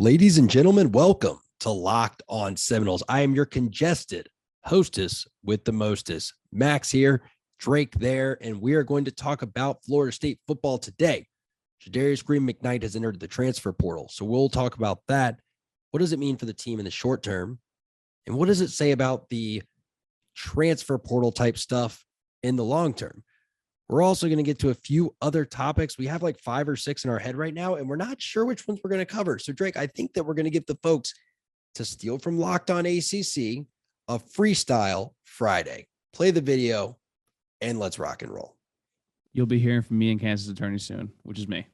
Ladies and gentlemen, welcome to Locked On Seminoles. I am your congested hostess with the mostest. Max here, Drake there, and we are going to talk about Florida State football today. Jadarius Green-McKnight has entered the transfer portal, so we'll talk about that. What does it mean for the team in the short term? And what does it say about the transfer portal type stuff in the long term? We're also going to get to a few other topics. We have like 5 or 6 in our head right now, and we're not sure which ones we're going to cover. So, Drake, I think that we're going to give the folks to steal from Locked On ACC a Freestyle Friday. Play the video, and let's rock and roll. You'll be hearing from me and Kansas attorney soon, which is me.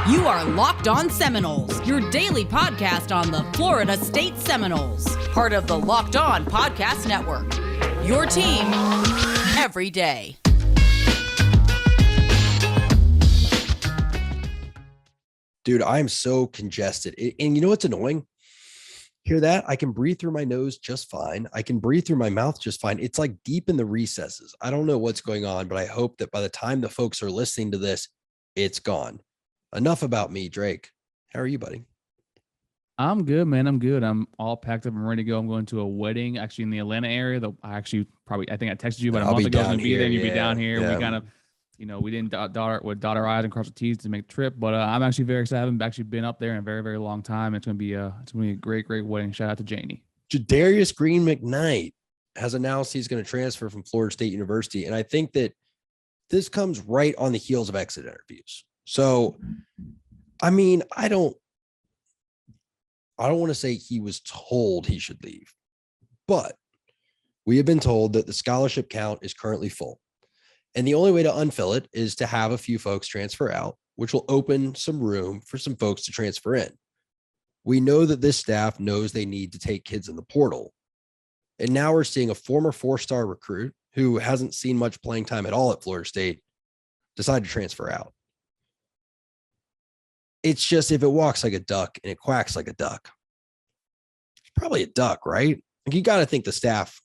You are Locked On Seminoles, your daily podcast on the Florida State Seminoles, part of the Locked On Podcast Network. Your team every day. Dude, I'm so congested. And you know what's annoying? Hear that? I can breathe through my nose just fine. I can breathe through my mouth just fine. It's like deep in the recesses. I don't know what's going on, but I hope that by the time the folks are listening to this, it's gone. Enough about me, Drake. How are you, buddy? I'm good, man. I'm good. I'm all packed up and ready to go. I'm going to a wedding actually in the Atlanta area. Though I think I texted you about a month ago. I'll be there and you'll be down here. Yeah. We kind of, we didn't dot our I's and cross the T's to make the trip, but I'm actually very excited. I haven't actually been up there in a very, very long time. It's going to be a great, great wedding. Shout out to Janie. Jadarius Green-McKnight has announced he's going to transfer from Florida State University. And I think that this comes right on the heels of exit interviews. So, I mean, I don't want to say he was told he should leave, but we have been told that the scholarship count is currently full. And the only way to unfill it is to have a few folks transfer out, which will open some room for some folks to transfer in. We know that this staff knows they need to take kids in the portal. And now we're seeing a former 4-star recruit who hasn't seen much playing time at all at Florida State decide to transfer out. It's just, if it walks like a duck and it quacks like a duck, it's probably a duck, right? Like, you got to think the staff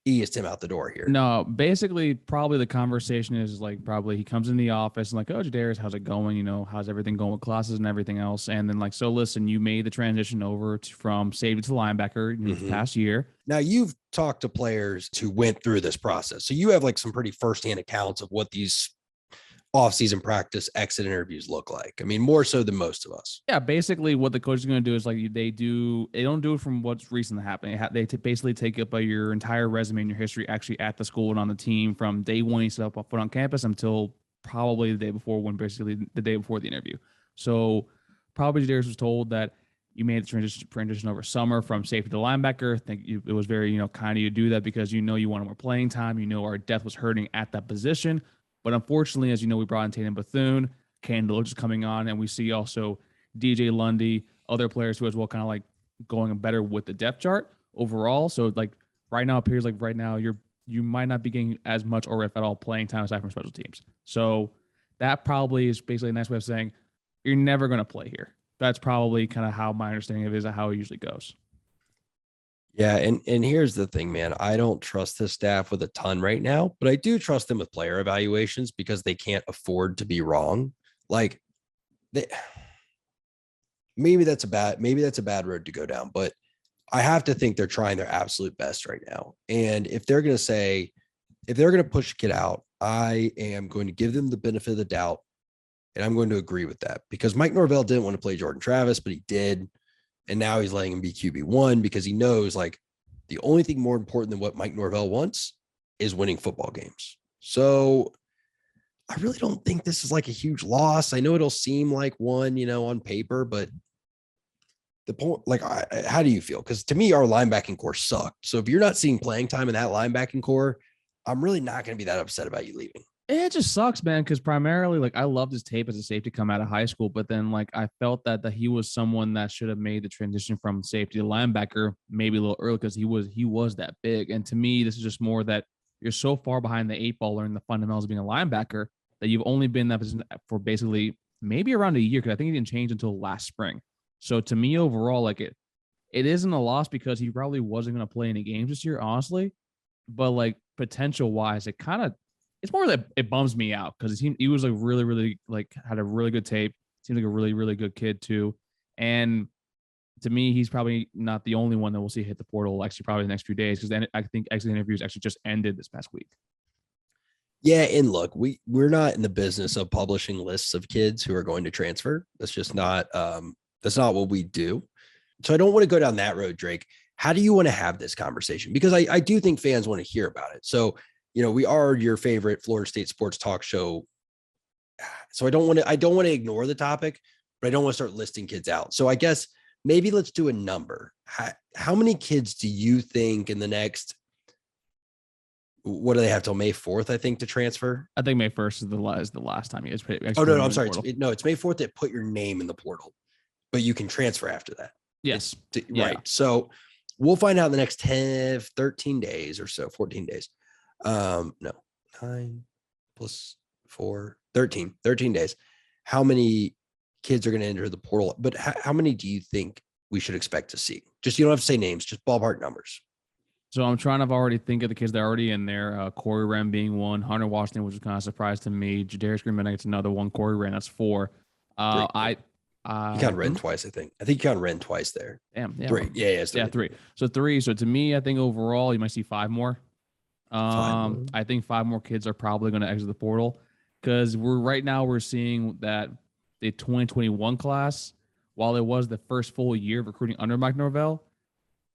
eased him out the door here. No, basically, probably the conversation is like, probably he comes in the office and like, oh, Jadarius, how's it going? How's everything going with classes and everything else? And then like, so listen, you made the transition over from safety to linebacker the past year. Now, you've talked to players who went through this process. So you have like some pretty firsthand accounts of what these off-season practice exit interviews look like. I mean, more so than most of us. Yeah, basically what the coach is going to do is like they don't do it from what's recently happening. They basically take up your entire resume and your history actually at the school and on the team from day one you set up foot on campus until probably the day before, when basically the day before the interview. So probably Jadarius was told that you made the transition over summer from safety to linebacker. I think it was very kind of you to do that because you wanted more playing time. Our depth was hurting at that position. But unfortunately, as you know, we brought in Tatum Bethune, Kendall is coming on, and we see also DJ Lundy, other players who as well kind of like going better with the depth chart overall. So like right now, it appears like right now you might not be getting as much or if at all playing time aside from special teams. So that probably is basically a nice way of saying you're never going to play here. That's probably kind of how my understanding of it is how it usually goes. Yeah, and here's the thing, man. I don't trust this staff with a ton right now, but I do trust them with player evaluations because they can't afford to be wrong. Like, maybe that's a bad road to go down, but I have to think they're trying their absolute best right now. And if they're going to push a kid out, I am going to give them the benefit of the doubt, and I'm going to agree with that because Mike Norvell didn't want to play Jordan Travis, but he did. And now he's letting him be QB1 because he knows like the only thing more important than what Mike Norvell wants is winning football games. So I really don't think this is like a huge loss. I know it'll seem like one, on paper, but the point, like, how do you feel? Because to me, our linebacking core sucked. So if you're not seeing playing time in that linebacking core, I'm really not going to be that upset about you leaving. It just sucks, man, because primarily, like, I loved his tape as a safety come out of high school, but then, like, I felt that he was someone that should have made the transition from safety to linebacker maybe a little early because he was that big. And to me, this is just more that you're so far behind the 8 ball learning the fundamentals of being a linebacker that you've only been in that position for basically maybe around a year because I think he didn't change until last spring. So to me, overall, like, it isn't a loss because he probably wasn't going to play any games this year, honestly. But, like, potential-wise, it kind of it's more that it bums me out because he was like really, really like had a really good tape. Seems like a really, really good kid too. And to me, he's probably not the only one that we'll see hit the portal actually probably the next few days because then I think exit interviews actually just ended this past week. Yeah, and look, we're not in the business of publishing lists of kids who are going to transfer. That's just not that's not what we do. So I don't want to go down that road, Drake. How do you want to have this conversation? Because I do think fans want to hear about it. So, we are your favorite Florida State sports talk show. So I don't want to ignore the topic, but I don't want to start listing kids out. So I guess maybe let's do a number. How many kids do you think in the next, what do they have till May 4th, I think, to transfer? I think May 1st is the last time you guys put. Oh, no, I'm sorry. It's May 4th that put your name in the portal, but you can transfer after that. Yes. Right. Yeah. So we'll find out in the next 13 days or so, 14 days. 9 plus 4, 13 days. How many kids are going to enter the portal? But how many do you think we should expect to see? Just, you don't have to say names, just ballpark numbers. So I'm trying to already think of the kids that are already in there. Corey Wren being one, Hunter Washington, which was kind of a surprise to me. Jadarius Green-McKnight, another one. Corey Wren, that's 4. You count Wren twice, I think. I think you count Wren twice there. Damn, yeah. 3. Yeah, 3. So 3. So to me, I think overall you might see 5 more. I think 5 more kids are probably going to exit the portal because we're seeing that the 2021 class, while it was the first full year of recruiting under Mike Norvell,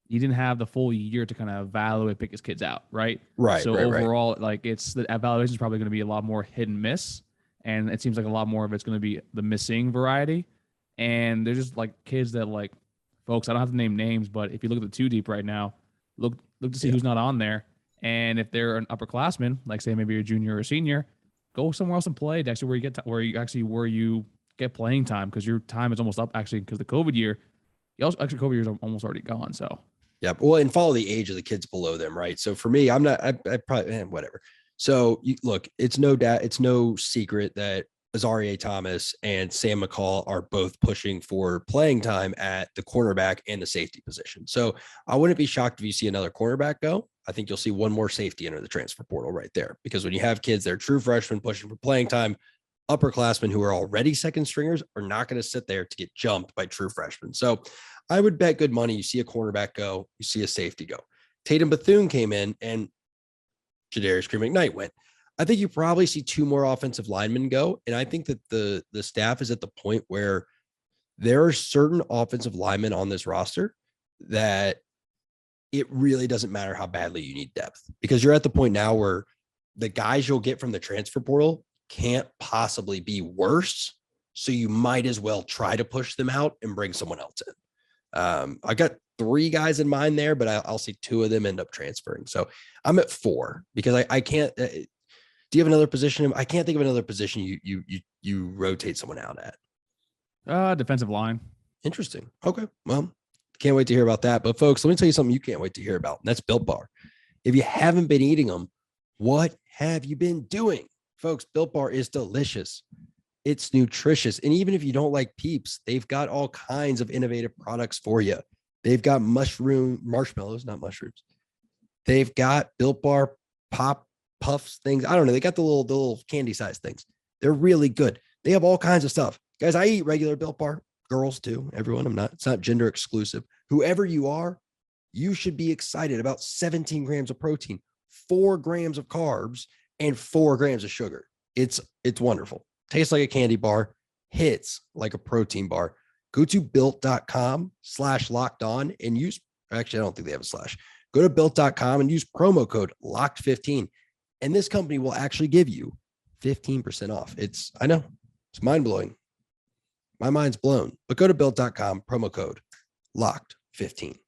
he didn't have the full year to kind of evaluate, pick his kids out, right? Right. So overall, like the evaluation is probably going to be a lot more hit and miss, and it seems like a lot more of it's going to be the missing variety. And there's just like kids that like, folks, I don't have to name names, but if you look at the 2 deep right now, look to see who's not on there. And if they're an upperclassman, like say maybe a junior or a senior, go somewhere else and play. Actually, where you get playing time because your time is almost up. Actually, because the COVID year, COVID year is almost already gone. So, yeah. Well, and follow the age of the kids below them, right? So for me, I'm not. I probably whatever. So look, it's no secret that Azareye'h Thomas and Sam McCall are both pushing for playing time at the cornerback and the safety position. So I wouldn't be shocked if you see another cornerback go. I think you'll see one more safety enter the transfer portal right there, because when you have kids that are true freshmen pushing for playing time, upperclassmen who are already second stringers are not going to sit there to get jumped by true freshmen. So I would bet good money you see a cornerback go, you see a safety go. Tatum Bethune came in and Jadarius Green-McKnight went. I think you probably see 2 more offensive linemen go. And I think that the staff is at the point where there are certain offensive linemen on this roster that it really doesn't matter how badly you need depth, because you're at the point now where the guys you'll get from the transfer portal can't possibly be worse. So you might as well try to push them out and bring someone else in. I got 3 guys in mind there, but I'll see 2 of them end up transferring. So I'm at 4 because I can't. Do you have another position? I can't think of another position you rotate someone out at. Defensive line. Interesting. Okay. Well, can't wait to hear about that. But folks, let me tell you something you can't wait to hear about. And that's Built Bar. If you haven't been eating them, what have you been doing? Folks, Built Bar is delicious. It's nutritious. And even if you don't like Peeps, they've got all kinds of innovative products for you. They've got marshmallows, not mushrooms. They've got Built Bar pop puffs things. I don't know. They got the little candy size things. They're really good. They have all kinds of stuff. Guys, I eat regular Built Bar. Girls too. Everyone. It's not gender exclusive. Whoever you are, you should be excited about 17 grams of protein, 4 grams of carbs, and 4 grams of sugar. It's wonderful. Tastes like a candy bar, hits like a protein bar. Go to built.com/lockedon and use, actually, I don't think they have a slash. Go to built.com and use promo code LOCKED15. And this company will actually give you 15% off. I know it's mind blowing. My mind's blown, but go to built.com, promo code LOCKED15.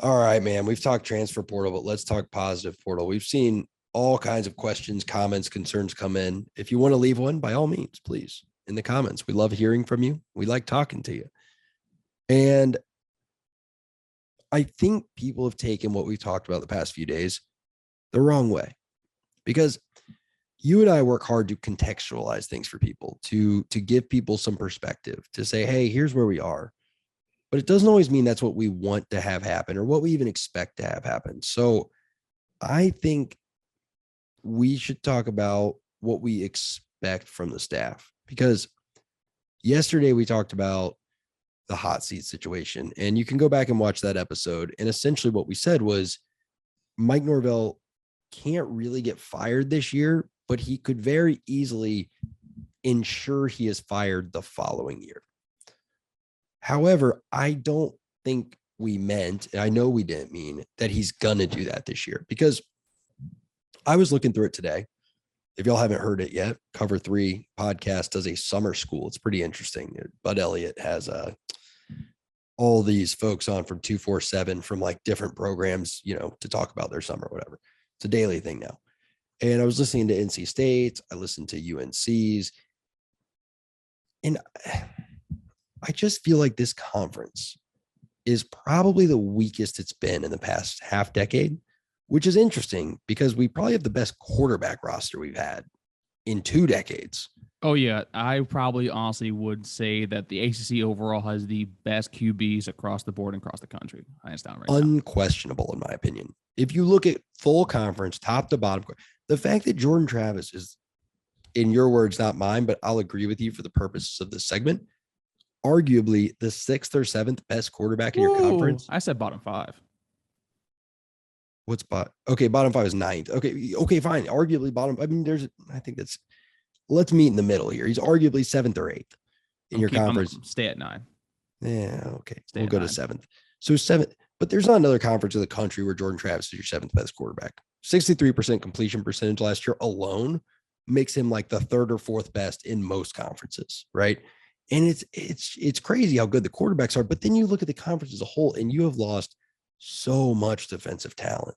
All right, man, we've talked transfer portal, but let's talk positive portal. We've seen all kinds of questions, comments, concerns come in. If you want to leave one, by all means, please, in the comments. We love hearing from you. We like talking to you. And I think people have taken what we've talked about the past few days the wrong way, because you and I work hard to contextualize things for people, to give people some perspective, to say, hey, here's where we are. But it doesn't always mean that's what we want to have happen or what we even expect to have happen. So I think we should talk about what we expect from the staff, because yesterday we talked about the hot seat situation, and you can go back and watch that episode. And essentially what we said was Mike Norvell can't really get fired this year, but he could very easily ensure he is fired the following year. However, I don't think we meant, and I know we didn't mean, that he's going to do that this year, because I was looking through it today. If y'all haven't heard it yet, Cover 3 podcast does a summer school. It's pretty interesting. Bud Elliott has all these folks on from 247 from like different programs, to talk about their summer, whatever. It's a daily thing now. And I was listening to NC State. I listened to UNC's. And I just feel like this conference is probably the weakest it's been in the past half decade, which is interesting because we probably have the best quarterback roster we've had in 2 decades. Oh, yeah. I probably honestly would say that the ACC overall has the best QBs across the board and across the country. Hands down right now. Unquestionable, in my opinion. If you look at full conference, top to bottom, the fact that Jordan Travis is, in your words, not mine, but I'll agree with you for the purposes of this segment, arguably the 6th or 7th best quarterback in your conference. I said bottom 5. What's bottom? Okay, bottom 5 is 9th. Okay, fine. Arguably bottom. I mean, let's meet in the middle here. He's arguably 7th or 8th in your conference. Stay at 9. Yeah, okay. We'll go to 7th. So 7th, but there's not another conference in the country where Jordan Travis is your 7th best quarterback. 63% completion percentage last year alone makes him like the 3rd or 4th best in most conferences, right? And it's crazy how good the quarterbacks are. But then you look at the conference as a whole, and you have lost so much defensive talent.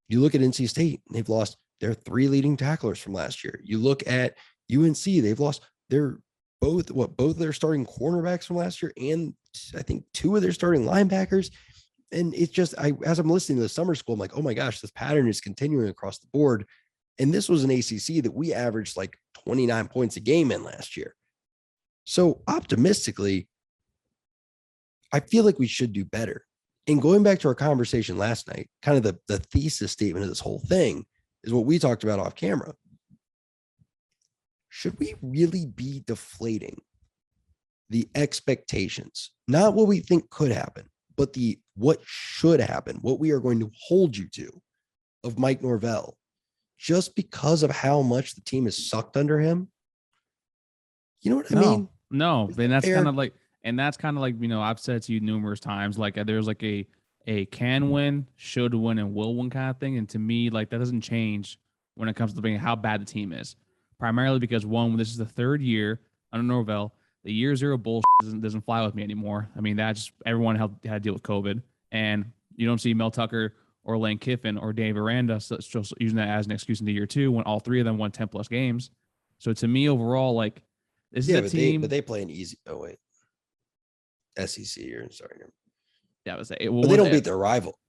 You look at NC State, they've lost their 3 leading tacklers from last year. You look at UNC, they've lost both of their starting cornerbacks from last year, and I think 2 of their starting linebackers. And it's just, as I'm listening to the summer school, I'm like, oh my gosh, this pattern is continuing across the board. And this was an ACC that we averaged like 29 points a game in last year. So optimistically, I feel like we should do better. And going back to our conversation last night, kind of the thesis statement of this whole thing is what we talked about off camera. Should we really be deflating the expectations? Not what we think could happen, but what should happen, what we are going to hold you to of Mike Norvell, just because of how much the team is sucked under him? You know what I mean? No, and that's kind of like, I've said to you numerous times, like there's like a can win, should win, and will win kind of thing. And to me, like that doesn't change when it comes to being how bad the team is. Primarily because this is the 3rd year under Norvell. The year 0 bullshit doesn't fly with me anymore. I mean, everyone had to deal with COVID, and you don't see Mel Tucker or Lane Kiffin or Dave Aranda just using that as an excuse into year 2 when all 3 of them won 10+ games. So to me, overall, like this is a team. But they play an easy. Oh wait, SEC. You're sorry. Yeah, but they don't beat their rival.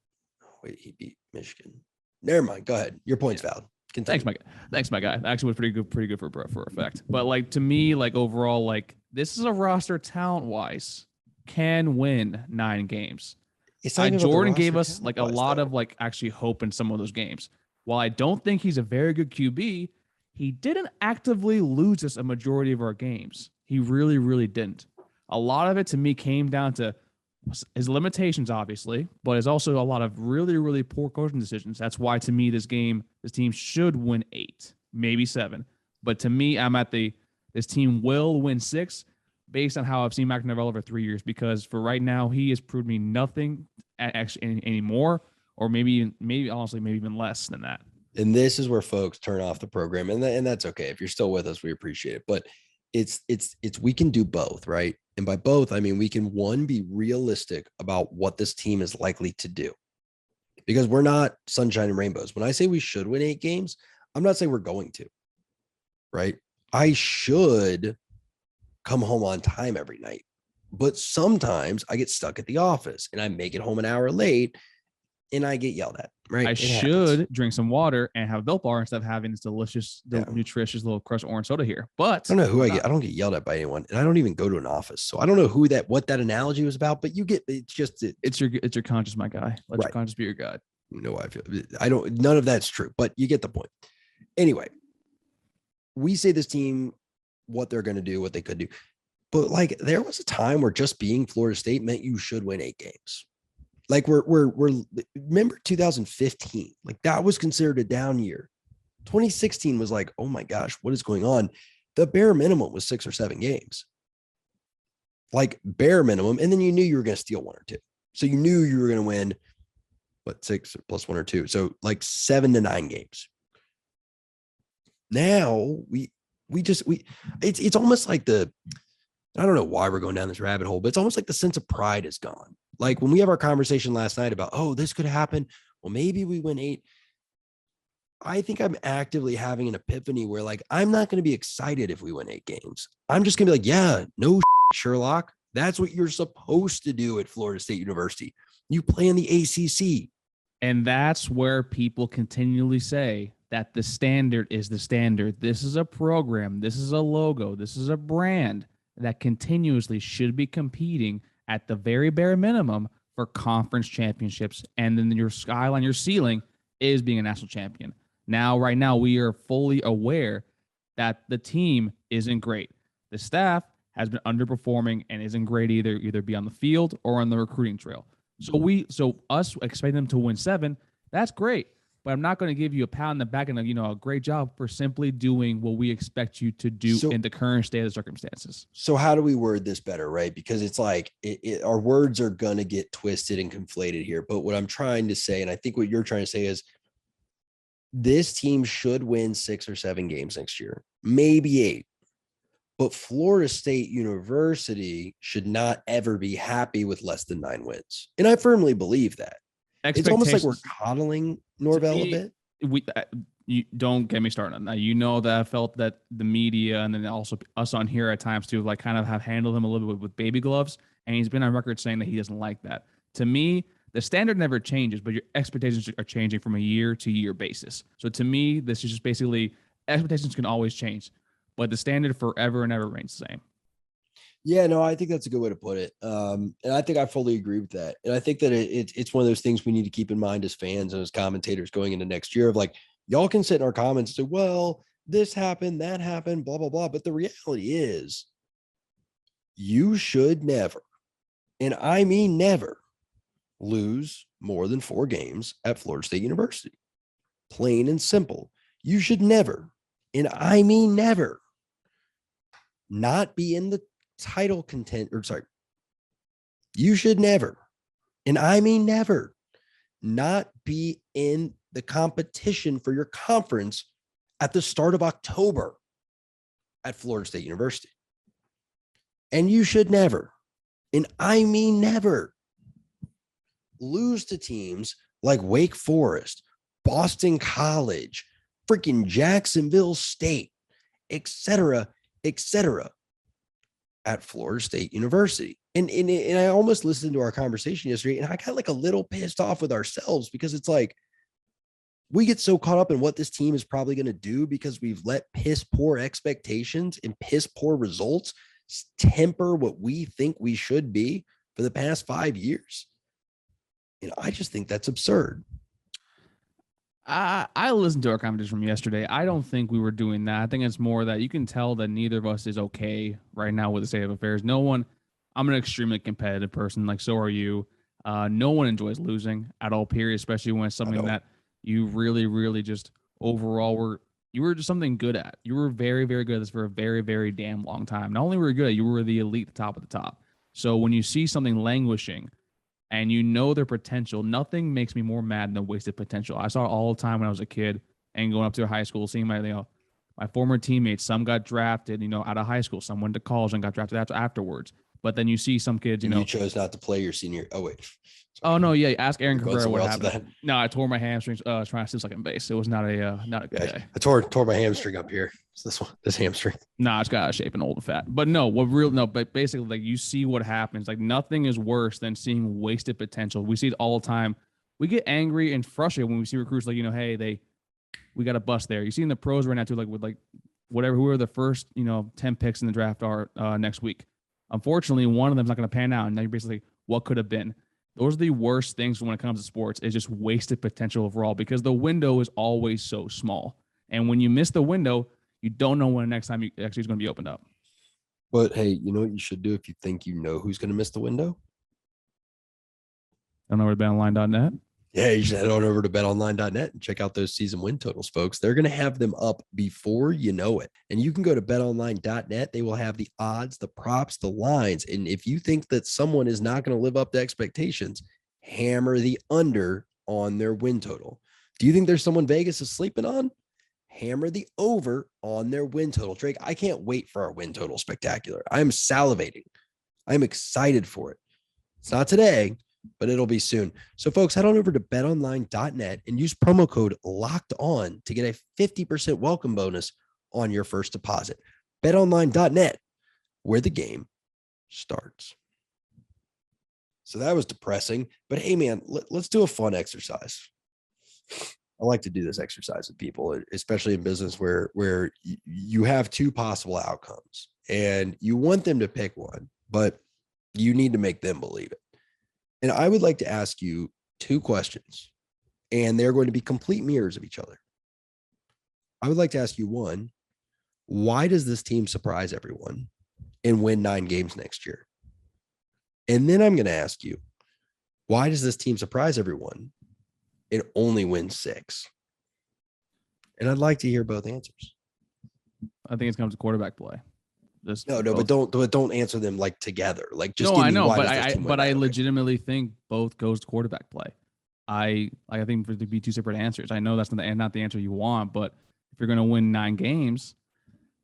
Oh, wait, he beat Michigan. Never mind. Go ahead. Your point's valid. Continue. Thanks, my guy. Actually, was pretty good for effect. But like to me, like overall, like this is a roster talent wise can win 9 games. Jordan gave us like a lot of like actually hope in some of those games. While I don't think he's a very good QB, he didn't actively lose us a majority of our games. He really, really didn't. A lot of it to me came down to his limitations, obviously, but it's also a lot of really, really poor coaching decisions. That's why to me, this team should win 8, maybe 7. But to me, this team will win 6 based on how I've seen Mike Norvell over 3 years, because for right now, he has proved me nothing actually anymore, or maybe honestly, maybe even less than that. And this is where folks turn off the program, and that's okay. If you're still with us, we appreciate it. But it's we can do both, right? And by both, I mean we can, one, be realistic about what this team is likely to do, because we're not sunshine and rainbows. When I say we should win 8 games, I'm not saying we're going to, right? I should come home on time every night, but sometimes I get stuck at the office and I make it home an hour late and I get yelled at, right? I should drink some water and have a Built Bar instead of having this delicious, nutritious little crushed orange soda here. But I don't know who I get. I don't get yelled at by anyone, and I don't even go to an office, so I don't know what that analogy was about. But you get, it's your conscience, my guy. Let your conscience be your guide. You know why I feel. None of that's true, but you get the point. Anyway, we say this team, what they're going to do, what they could do. But like, there was a time where just being Florida State meant you should win 8 games. Like we're remember 2015, like that was considered a down year. 2016 was like, oh my gosh, what is going on? The bare minimum was 6 or 7 games. Like bare minimum. And then you knew you were going to steal 1 or 2. So you knew you were going to win, 6 plus 1 or 2. So like 7 to 9 games. Now it's almost like I don't know why we're going down this rabbit hole, but it's almost like the sense of pride is gone. Like when we have our conversation last night about, oh, this could happen. Well, maybe we win 8. I think I'm actively having an epiphany where like, I'm not going to be excited if we win 8 games. I'm just going to be like, yeah, no Sherlock. That's what you're supposed to do at Florida State University. You play in the ACC. And that's where people continually say that the standard is the standard. This is a program. This is a logo. This is a brand that continuously should be competing at the very bare minimum for conference championships. And then your skyline, your ceiling is being a national champion. Now, right now, we are fully aware that the team isn't great. The staff has been underperforming and isn't great either be on the field or on the recruiting trail. So us expecting them to win 7, that's great. But I'm not going to give you a pat on the back and a great job for simply doing what we expect you to do in the current state of the circumstances. So how do we word this better, right? Because it's like our words are going to get twisted and conflated here. But what I'm trying to say, and I think what you're trying to say is this team should win 6 or 7 games next year, maybe 8. But Florida State University should not ever be happy with less than 9 wins. And I firmly believe that. It's almost like we're coddling Norvell a bit. You don't get me started on that. You know that I felt that the media and then also us on here at times too, like kind of have handled him a little bit with baby gloves. And he's been on record saying that he doesn't like that. To me, the standard never changes, but your expectations are changing from a year to year basis. So to me, this is just basically expectations can always change, but the standard forever and ever remains the same. Yeah, no, I think that's a good way to put it. And I think I fully agree with that. And I think that it's one of those things we need to keep in mind as fans and as commentators going into next year of like, y'all can sit in our comments and say, well, this happened, that happened, blah, blah, blah. But the reality is you should never, and I mean never, lose more than 4 games at Florida State University. Plain and simple. You should never, and I mean never, not be in the title content, you should never, and I mean never, not be in the competition for your conference at the start of October at Florida State University. And you should never, and I mean never, lose to teams like Wake Forest, Boston College, freaking Jacksonville State, etc., at Florida State University. And I almost listened to our conversation yesterday and I got like a little pissed off with ourselves because it's like, we get so caught up in what this team is probably going to do because we've let piss poor expectations and piss poor results temper what we think we should be for the past 5 years. And I just think that's absurd. I listened to our conversation from yesterday. I don't think we were doing that. I think it's more that you can tell that neither of us is okay right now with the state of affairs. I'm an extremely competitive person, like so are you. No one enjoys losing at all, period, especially when it's something that you really, really just overall you were just something good at. You were very, very good at this for a very, very damn long time. Not only were you good at it, you were the elite, the top of the top. So when you see something languishing, and you know their potential, nothing makes me more mad than wasted potential. I saw it all the time when I was a kid and going up to high school, seeing my former teammates. Some got drafted, out of high school. Some went to college and got drafted afterwards. But then you see some kids, you chose not to play your senior. Oh, wait. Sorry. Oh, no. Yeah. Ask Aaron Cabrera what happened. No, I tore my hamstrings trying to steal second base. It was not a good day. I tore my hamstring up here. It's this hamstring. No, it's got out of shape and old and fat. But no, but basically, like, you see what happens. Like, nothing is worse than seeing wasted potential. We see it all the time. We get angry and frustrated when we see recruits like, hey, we got a bust there. You see in the pros right now too, like with like whatever, who are the first, 10 picks in the draft are next week. Unfortunately, one of them's not going to pan out. And now you're basically, what could have been? Those are the worst things when it comes to sports, is just wasted potential overall, because the window is always so small. And when you miss the window, you don't know when the next time you actually is going to be opened up. But hey, you know what you should do if you think you know who's going to miss the window? I don't know where betonline.net. Yeah, you should head on over to betonline.net and check out those season win totals, folks. They're going to have them up before you know it. And you can go to betonline.net. They will have the odds, the props, the lines. And if you think that someone is not going to live up to expectations, hammer the under on their win total. Do you think there's someone Vegas is sleeping on? Hammer the over on their win total. Drake, I can't wait for our win total spectacular. I am salivating. I am excited for it. It's not today, but it'll be soon. So folks, head on over to betonline.net and use promo code locked on to get a 50% welcome bonus on your first deposit. betonline.net, where the game starts. So that was depressing, but hey man, let's do a fun exercise. I like to do this exercise with people, especially in business where you have two possible outcomes and you want them to pick one, but you need to make them believe it. And I would like to ask you two questions, and they're going to be complete mirrors of each other. I would like to ask you one, why does this team surprise everyone and win 9 games next year? And then I'm going to ask you, why does this team surprise everyone and only win 6? And I'd like to hear both answers. I think it comes to quarterback play. But don't answer them like together. Like just no, give me I know, but I legitimately think both goes to quarterback play. I think for to be two separate answers. I know that's not the answer you want, but if you're going to win 9 games,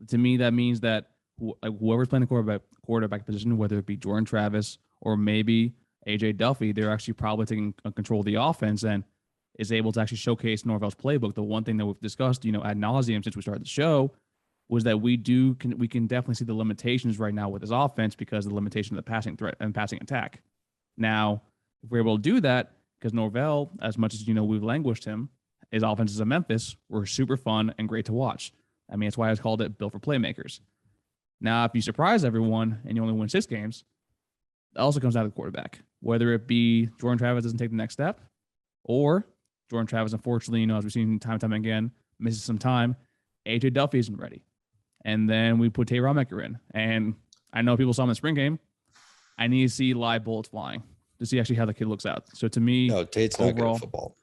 to me that means that whoever's playing the quarterback position, whether it be Jordan Travis or maybe AJ Duffy, they're actually probably taking control of the offense and is able to actually showcase Norvell's playbook. The one thing that we've discussed, ad nauseum since we started the show, was that we can definitely see the limitations right now with his offense because of the limitation of the passing threat and passing attack. Now, if we're able to do that, because Norvell, as much as we've languished him, his offenses in Memphis were super fun and great to watch. I mean, that's why I called it built for playmakers. Now, if you surprise everyone and you only win 6 games, that also comes out of the quarterback. Whether it be Jordan Travis doesn't take the next step, or Jordan Travis, unfortunately, as we've seen time and time again, misses some time, AJ Duffy isn't ready. And then we put Tay Romaker in. And I know people saw him in the spring game. I need to see live bullets flying to see actually how the kid looks out. So to me, no, Tate's not good at football.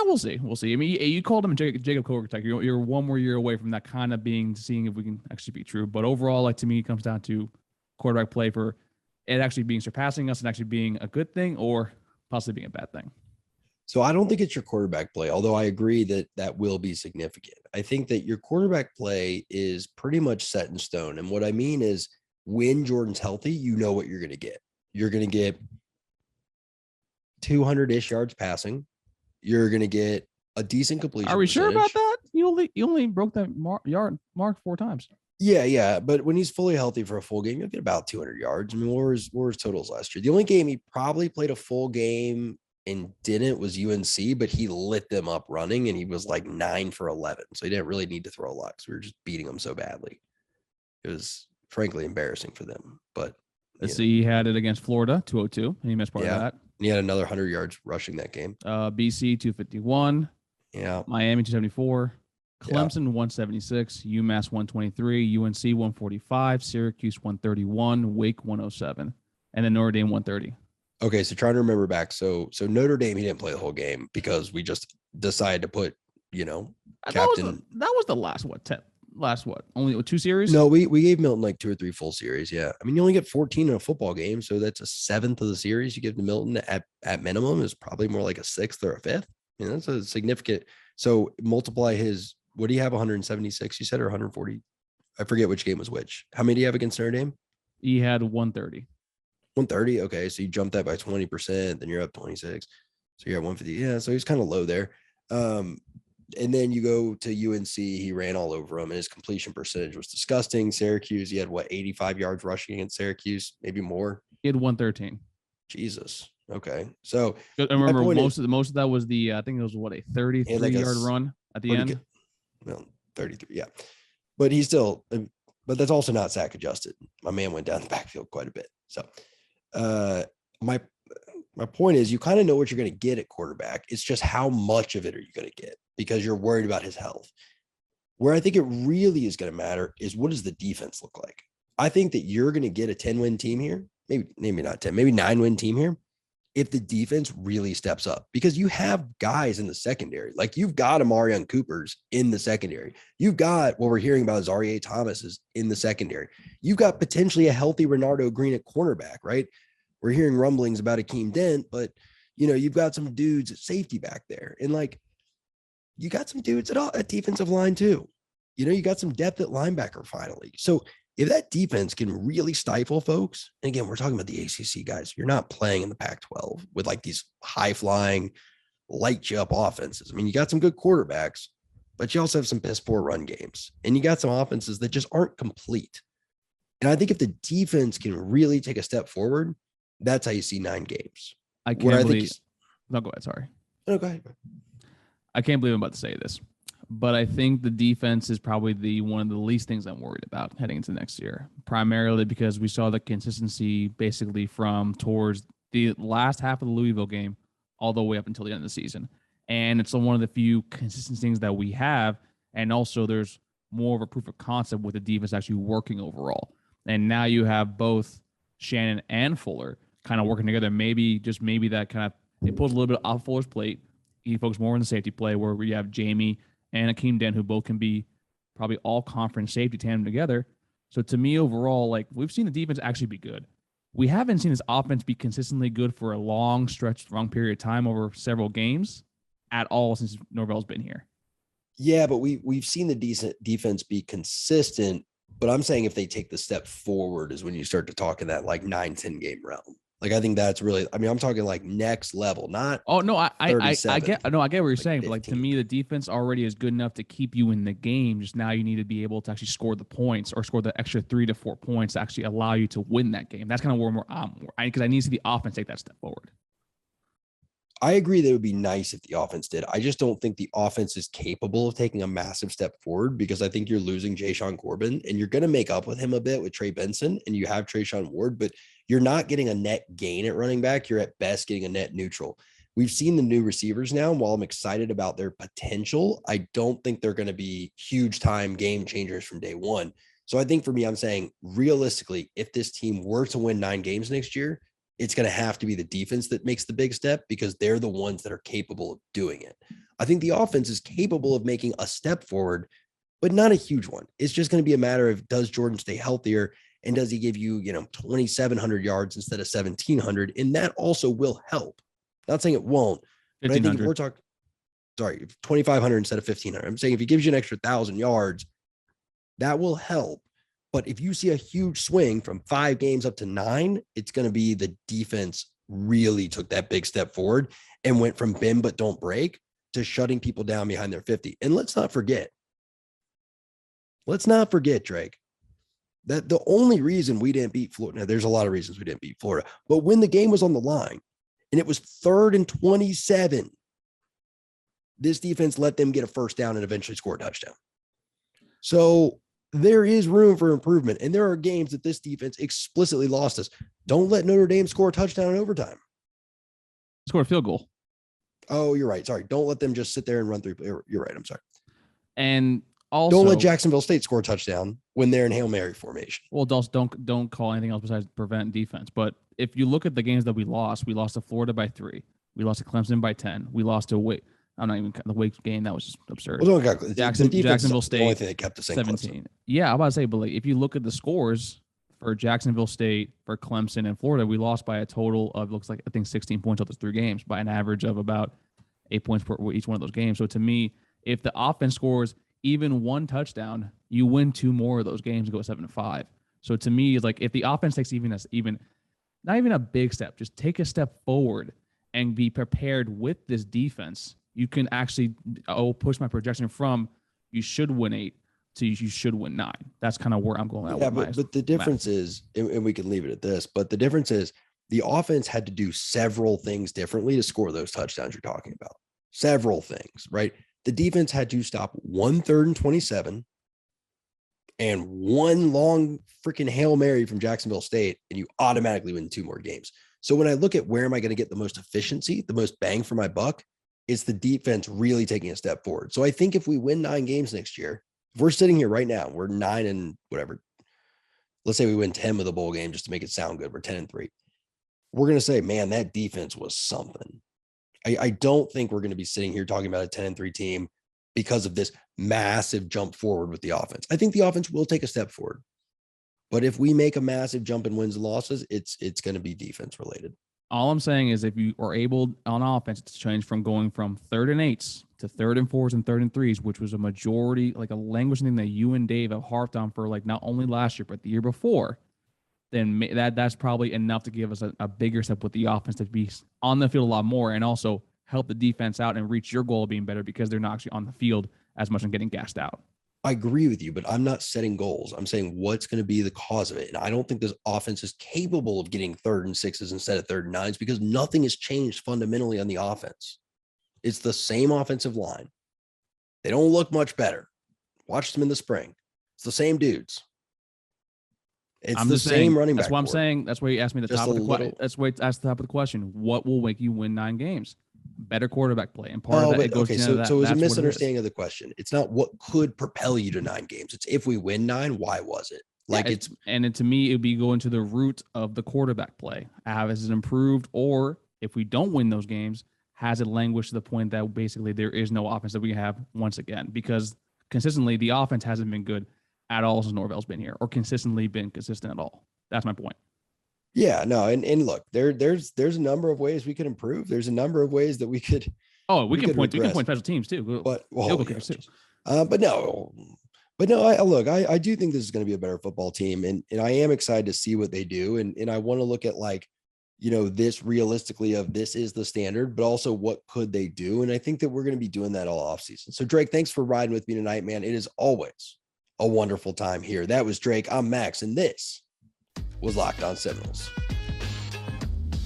We'll see. I mean, you called him Jacob Kovacic. You're one more year away from that kind of seeing if we can actually be true. But overall, to me, it comes down to quarterback play for it actually being surpassing us and actually being a good thing or possibly being a bad thing. So I don't think it's your quarterback play, although I agree that will be significant. I think that your quarterback play is pretty much set in stone. And what I mean is when Jordan's healthy, you know what you're going to get. You're going to get 200-ish yards passing. You're going to get a decent completion. Are we sure about that? You only broke that yard mark 4 times. Yeah. But when he's fully healthy for a full game, you'll get about 200 yards. I mean, what were his totals last year? The only game he probably played a full game and didn't was UNC, but he lit them up running and he was like 9 for 11. So he didn't really need to throw a lot because we were just beating them so badly. It was frankly embarrassing for them. But let's see, he had it against Florida, 202, and he missed part of that. And he had another 100 yards rushing that game. BC 251. Yeah. Miami 274. Clemson 176. UMass 123. UNC 145. Syracuse 131. Wake 107. And then Notre Dame 130. Okay, so trying to remember back. So Notre Dame, he didn't play the whole game because we just decided to put, captain. That was the last what? Only 2 series? No, we gave Milton like 2 or 3 full series. Yeah. I mean, you only get 14 in a football game. So that's a 7th of the series you give to Milton at minimum is probably more like a 6th or a 5th. That's a significant. So multiply his, what do you have? 176, you said, or 140? I forget which game was which. How many do you have against Notre Dame? He had 130. 130. Okay. So you jump that by 20%, then you're up 26. So you're at 150. Yeah. So he's kind of low there. And then you go to UNC, he ran all over him and his completion percentage was disgusting. Syracuse, he had 85 yards rushing against Syracuse, maybe more. He had 113. Jesus. Okay. So I remember most of that was I think it was a 33-yard run at the end. Well, 33. Yeah. But he's still, but that's also not sack adjusted. My man went down the backfield quite a bit. So My point is you kind of know what you're going to get at quarterback. It's just how much of it are you going to get because you're worried about his health. Where I think it really is going to matter is what does the defense look like? I think that you're going to get a 10-win team here, maybe not 10, maybe 9-win team here, if the defense really steps up, because you have guys in the secondary. Like you've got Amarion Coopers in the secondary. You've got what we're hearing about is Zaire Thomas is in the secondary. You've got potentially a healthy Renardo Green at cornerback, right? We're hearing rumblings about Akeem Dent, but you've got some dudes at safety back there. And like, you got some dudes at defensive line too. You got some depth at linebacker finally. So if that defense can really stifle folks, and again, we're talking about the ACC guys. You're not playing in the Pac-12 with like these high-flying, light-you-up offenses. I mean, you got some good quarterbacks, but you also have some piss-poor run games. And you got some offenses that just aren't complete. And I think if the defense can really take a step forward, that's how you see 9 games. I can't believe. No, go ahead. Sorry. No, go ahead. I can't believe I'm about to say this, but I think the defense is probably one of the least things I'm worried about heading into next year, primarily because we saw the consistency basically from towards the last half of the Louisville game all the way up until the end of the season. And it's one of the few consistent things that we have. And also there's more of a proof of concept with the defense actually working overall. And now you have both Shannon and Fuller kind of working together. Maybe that kind of, it pulls a little bit off Fuller's plate. He focuses more on the safety play where we have Jamie and Akeem Dent, who both can be probably all conference safety tandem together. So to me overall, like we've seen the defense actually be good. We haven't seen this offense be consistently good for a long period of time over several games at all since Norvell's been here. Yeah, but we've seen the decent defense be consistent, but I'm saying if they take the step forward is when you start to talk in that like 9-10 game realm. Like, I think that's really, I mean, I'm talking like next level, not. Oh, no, I get what you're saying. 15. But like, to me, the defense already is good enough to keep you in the game. Just now you need to be able to actually score the points or score the extra 3 to 4 points to actually allow you to win that game. That's kind of where because I need to see the offense take that step forward. I agree that it would be nice if the offense did. I just don't think the offense is capable of taking a massive step forward because I think you're losing Ja'Shawn Corbin and you're going to make up with him a bit with Trey Benson and you have Trayshawn Ward, but you're not getting a net gain at running back. You're at best getting a net neutral. We've seen the new receivers now. And while I'm excited about their potential, I don't think they're going to be huge time game changers from day one. So I think for me, I'm saying realistically, if this team were to win 9 games next year, it's going to have to be the defense that makes the big step because they're the ones that are capable of doing it. I think the offense is capable of making a step forward, but not a huge one. It's just going to be a matter of does Jordan stay healthier and does he give you, 2,700 yards instead of 1,700? And that also will help. Not saying it won't, but I think if we're talking, 2,500 instead of 1,500. I'm saying if he gives you an extra 1,000 yards, that will help. But if you see a huge swing from 5 games up to 9, it's going to be the defense really took that big step forward and went from bend but don't break to shutting people down behind their 50. And let's not forget, Drake, that the only reason we didn't beat Florida, now there's a lot of reasons we didn't beat Florida, but when the game was on the line and it was 3rd and 27, this defense let them get a first down and eventually score a touchdown. So there is room for improvement. And there are games that this defense explicitly lost us. Don't let Notre Dame score a touchdown in overtime. Score a field goal. Oh, you're right. Sorry. Don't let them just sit there and run through. You're right. I'm sorry. And also, don't let Jacksonville State score a touchdown when they're in Hail Mary formation. Well, don't call anything else besides prevent defense. But if you look at the games that we lost to Florida by 3. We lost to Clemson by 10. We lost to Wake. I'm not even the Wake game. That was just absurd. Well, Jacksonville State. The only thing that kept the same 17. Clemson. Yeah, I'm about to say, but like, if you look at the scores for Jacksonville State, for Clemson, and Florida, we lost by a total of looks like I think 16 points over those 3 games by an average of about 8 points per each one of those games. So to me, if the offense scores even 1 touchdown, you win 2 more of those games and go 7-5. So to me, it's like if the offense takes even not even a big step, just take a step forward and be prepared with this defense. You can actually push my projection from you should win 8 to you should win 9. That's kind of where I'm going. Yeah, but the difference is, and we can leave it at this, but the difference is the offense had to do several things differently to score those touchdowns you're talking about. Several things, right? The defense had to stop 1 3rd and 27 and 1 long freaking Hail Mary from Jacksonville State, and you automatically win 2 more games. So when I look at where am I going to get the most efficiency, the most bang for my buck, it's the defense really taking a step forward. So I think if we win 9 games next year, if we're sitting here right now, we're 9 and whatever. Let's say we win 10 of the bowl game just to make it sound good. We're 10-3. We're going to say, man, that defense was something. I don't think we're going to be sitting here talking about a 10-3 team because of this massive jump forward with the offense. I think the offense will take a step forward. But if we make a massive jump in wins and losses, it's going to be defense related. All I'm saying is if you are able on offense to change from going from 3rd and 8s to 3rd and 4s and 3rd and 3s, which was a majority, like a language thing that you and Dave have harped on for like not only last year, but the year before, then that's probably enough to give us a bigger step with the offense to be on the field a lot more and also help the defense out and reach your goal of being better because they're not actually on the field as much and getting gassed out. I agree with you, but I'm not setting goals. I'm saying what's going to be the cause of it. And I don't think this offense is capable of getting 3rd and 6s instead of 3rd and 9s because nothing has changed fundamentally on the offense. It's the same offensive line. They don't look much better. Watch them in the spring. It's the same dudes. It's the same running back. That's what I'm saying. That's why you asked me the top of the question. That's why that's the top of the question. What will make you win 9 games? Better quarterback play. And part of that, it goes to that. So it was a misunderstanding of the question. It's not what could propel you to 9 games. It's if we win 9, why was it? Like and to me, it'd be going to the root of the quarterback play. Has it improved? Or if we don't win those games, has it languished to the point that basically there is no offense that we have once again? Because consistently, the offense hasn't been good at all since Norvell's been here, or consistently been consistent at all. That's my point. Yeah, no, and look, there's a number of ways we could improve. There's a number of ways that we could. Oh, we can point special teams too. But I do think this is going to be a better football team, and I am excited to see what they do, and I want to look at like, this realistically of this is the standard, but also what could they do, and I think that we're going to be doing that all offseason. So Drake, thanks for riding with me tonight, man. It is always a wonderful time here. That was Drake. I'm Max, and this was Locked On Seminoles.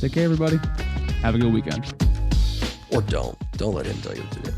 Take care, everybody. Have a good weekend. Or don't let him tell you what to do.